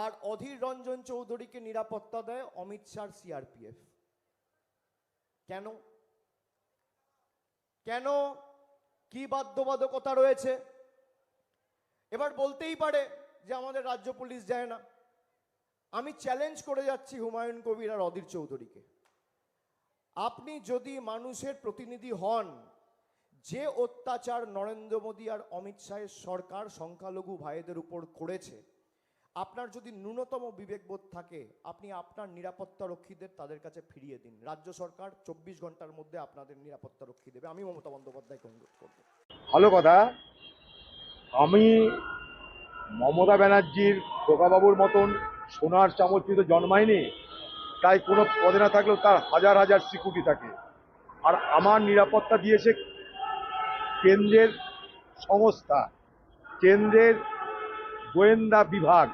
আর অধীর রঞ্জন চৌধুরীকে নিরাপত্তা দেয় অমিত শাহর সিআরপিএফ। কেন? কেন? কি বাধ্যবাধকতা রয়েছে? এবার বলতেই পারে যে আমাদের রাজ্য পুলিশ যায় না। আমি চ্যালেঞ্জ করে যাচ্ছি হুমায়ুন কবির আর অধীর চৌধুরীকে, আপনি যদি মানুষের প্রতিনিধি হন, যে অত্যাচার নরেন্দ্র মোদী আর অমিত শাহের সরকার সংখ্যালঘু ভাইদের উপর করেছে, আপনার যদি ন্যূনতম বিবেকবোধ থাকে, আপনি আপনার নিরাপত্তা রক্ষীদের তাদের কাছে ফিরিয়ে দিন। রাজ্য সরকার 24 ঘন্টার মধ্যে আপনাদের নিরাপত্তা রক্ষী দেবে। আমি মমতা বন্দ্যোপাধ্যায়কে অনুরোধ করব। ভালো কথা। আমি মমতা ব্যানার্জির খোকাবাবুর মতন সোনার চামচ তো জন্মায়নি, তাই কোনো পদে না থাকলেও তার হাজার হাজার সিকিউরিটি থাকে। আর আমার নিরাপত্তা দিয়েছে কেন্দ্রের সংস্থা, কেন্দ্রের গোয়েন্দা বিভাগ।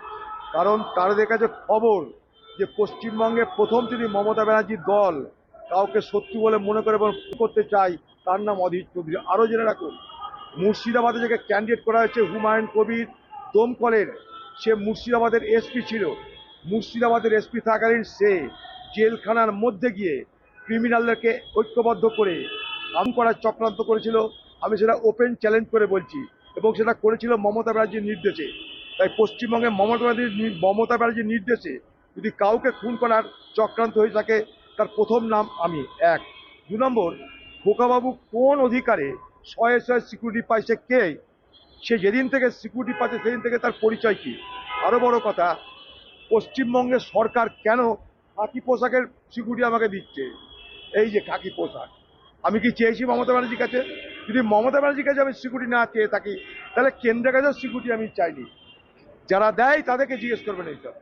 কারণ তাদের কাছে খবর যে পশ্চিমবঙ্গে প্রথম যদি মমতা ব্যানার্জির দল কাউকে শত্রু বলে মনে করে এবং করতে চায়, তার নাম অধীর চৌধুরী। আরও জেনে রাখুন, মুর্শিদাবাদে যাকে ক্যান্ডিডেট করা হয়েছে হুমায়ুন কবির দমকলের, সে মুর্শিদাবাদের এসপি ছিল। মুর্শিদাবাদের এসপি থাকালীন সে জেলখানার মধ্যে গিয়ে ক্রিমিনালদেরকে ঐক্যবদ্ধ করে কাম করার চক্রান্ত করেছিল। আমি সেটা ওপেন চ্যালেঞ্জ করে বলছি, এবং সেটা করেছিল মমতা ব্যানার্জির নির্দেশে। তাই পশ্চিমবঙ্গে মমতা ব্যানার্জির নির্দেশে যদি কাউকে খুন করার চক্রান্ত হয়ে থাকে, তার প্রথম নাম আমি। এক। 2 নম্বর, খোকাবাবু কোন অধিকারে শয়ে শয়ে সিকিউরিটি পাইছে? কে? সে যেদিন থেকে সিকিউরিটি পাচ্ছে সেদিন থেকে তার পরিচয় কি? আরো বড় কথা, পশ্চিমবঙ্গের সরকার কেন খাকি পোশাকের সিকিউরিটি আমাকে দিচ্ছে? এই যে খাকি পোশাক, আমি কি চেয়েছি মমতা ব্যানার্জির কাছে? যদি মমতা ব্যানার্জির কাছে আমি সিকিউরিটি না চেয়ে থাকি, তাহলে কেন্দ্রের কাছেও সিকিউরিটি আমি চাইনি। যারা দেয় তাদেরকে জিজ্ঞেস করবেন এইসব।